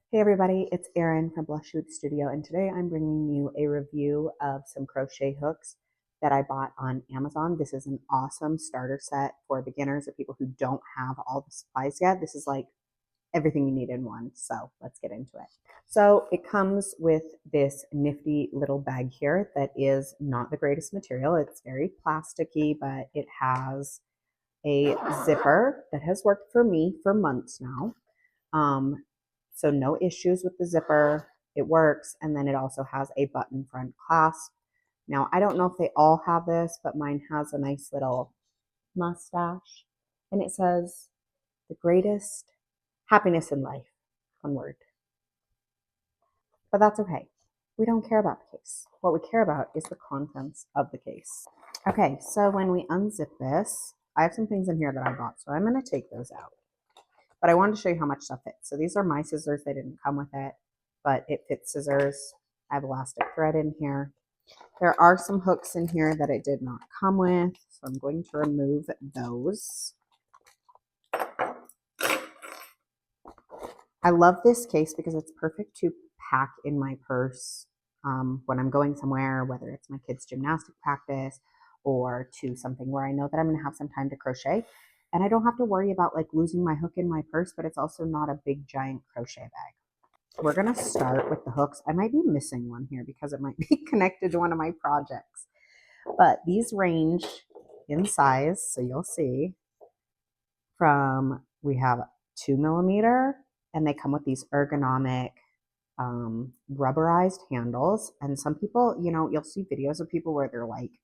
Hey everybody, it's Erin from Blush Hoot Studio, and today I'm bringing you a review of some crochet hooks that I bought on Amazon. This is an awesome starter set for beginners or people who don't have all the supplies yet. This is like everything you need in one, so let's get into it. So it comes with this nifty little bag here that is not the greatest material. It's very plasticky, but it has a zipper that has worked for me for months now. Um, so no issues with the zipper. It works. And then it also has a button front clasp. Now, I don't know if they all have this, but mine has a nice little mustache. And it says, the greatest happiness in life. One word. But that's okay. We don't care about the case. What we care about is the contents of the case. Okay, so when we unzip this, I have some things in here that I bought, so I'm going to take those out. But I wanted to show you how much stuff fits. So these are my scissors. They didn't come with it, but it fits scissors. I have elastic thread in here. There are some hooks in here that it did not come with, so I'm going to remove those. I love this case because it's perfect to pack in my purse when I'm going somewhere, whether it's my kids' gymnastic practice or to something where I know that I'm going to have some time to crochet. And I don't have to worry about like losing my hook in my purse, but it's also not a big giant crochet bag. We're going to start with the hooks. I might be missing one here because it might be connected to one of my projects. But these range in size, so you'll see, from we have 2mm, and they come with these ergonomic rubberized handles. And some people, you'll see videos of people where they're like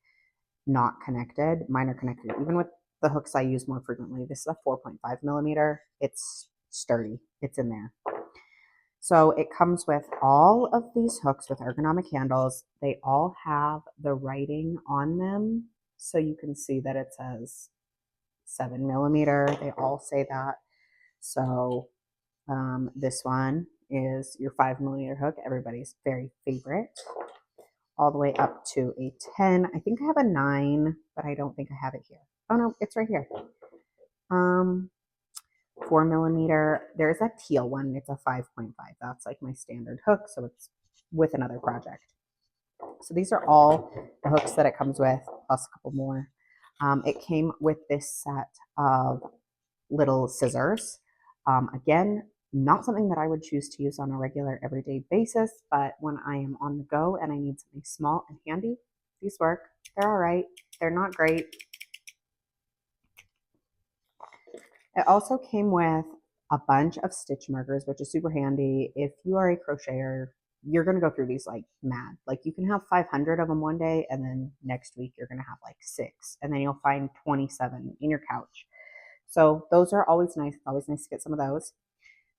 not connected. Mine are connected. Even with the hooks I use more frequently, this is a 4.5mm. It's sturdy. It's in there. So it comes with all of these hooks with ergonomic handles. They all have the writing on them. So you can see that it says 7mm. They all say that. So this one is your 5mm hook, everybody's very favorite, all the way up to a 10. I think I have a 9, but I don't think I have it here. Oh no, it's right here. 4mm. There's a teal one. It's a 5.5. That's like my standard hook, so it's with another project. So these are all the hooks that it comes with, plus a couple more. It came with this set of little scissors. Again, not something that I would choose to use on a regular everyday basis, but when I am on the go and I need something small and handy, these work. They're all right. They're not great. It also came with a bunch of stitch markers, which is super handy. If you are a crocheter, you're going to go through these like mad. Like you can have 500 of them one day, and then next week you're going to have like 6, and then you'll find 27 in your couch. So those are always nice. It's always nice to get some of those.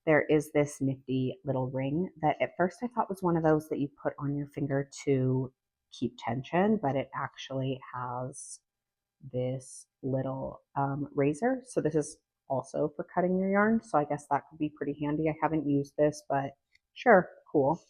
There is this nifty little ring that at first I thought was one of those that you put on your finger to keep tension, but it actually has this little razor. So this is also for cutting your yarn. So I guess that could be pretty handy. I haven't used this, but sure, cool.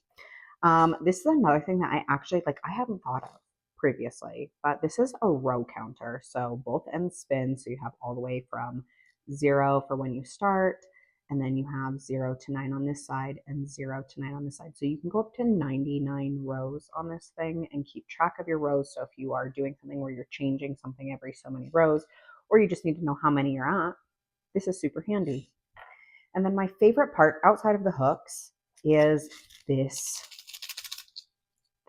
This is another thing that I actually like, I hadn't thought of previously, but this is a row counter. So both ends spin. So you have all the way from 0 for when you start, and then you have 0 to 9 on this side and 0 to 9 on this side. So you can go up to 99 rows on this thing and keep track of your rows. So if you are doing something where you're changing something every so many rows, or you just need to know how many you're at, this is super handy. And then my favorite part outside of the hooks is this.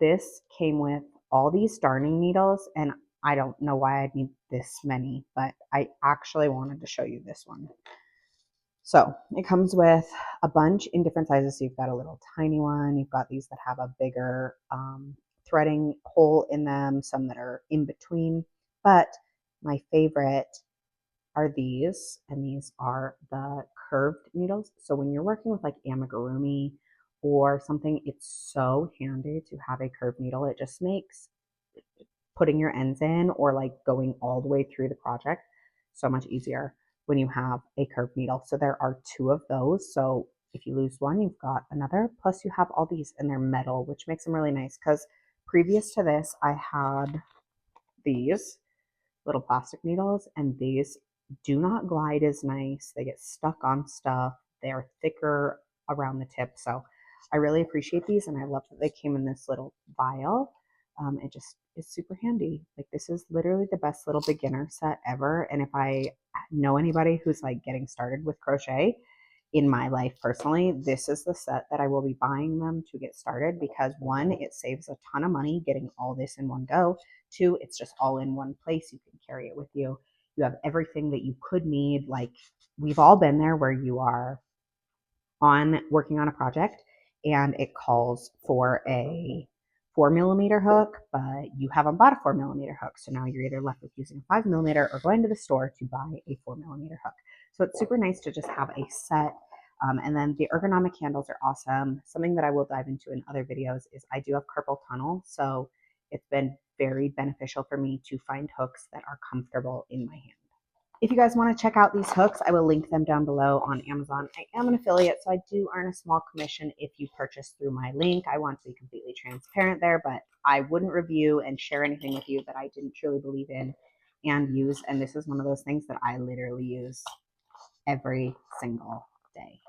This came with all these darning needles, and I don't know why I'd need this many, but I actually wanted to show you this one. So it comes with a bunch in different sizes. So you've got a little tiny one. You've got these that have a bigger threading hole in them, some that are in between. But my favorite are these, and these are the curved needles. So when you're working with like amigurumi or something, it's so handy to have a curved needle. It just makes putting your ends in or like going all the way through the project so much easier when you have a curved needle. So there are 2 of those. So if you lose one, you've got another. Plus you have all these, and they're metal, which makes them really nice, because previous to this, I had these little plastic needles, and these do not glide as nice. They get stuck on stuff. They're thicker. around the tip. So I really appreciate these, and I love that they came in this little vial. It just is super handy. Like, this is literally the best little beginner set ever. And if I know anybody who's like getting started with crochet in my life personally, this is the set that I will be buying them to get started, because one, it saves a ton of money getting all this in one go. Two, it's just all in one place. You can carry it with you. You have everything that you could need. Like, we've all been there where you are working on a project and it calls for a 4mm hook, but you haven't bought a 4mm hook. So now you're either left with using a 5mm or going to the store to buy a 4mm hook. So it's super nice to just have a set. And then the ergonomic handles are awesome. Something that I will dive into in other videos is I do have carpal tunnel. So it's been very beneficial for me to find hooks that are comfortable in my hand. If you guys want to check out these hooks, I will link them down below on Amazon. I am an affiliate, so I do earn a small commission if you purchase through my link. I want to be completely transparent there, but I wouldn't review and share anything with you that I didn't truly believe in and use. And this is one of those things that I literally use every single day.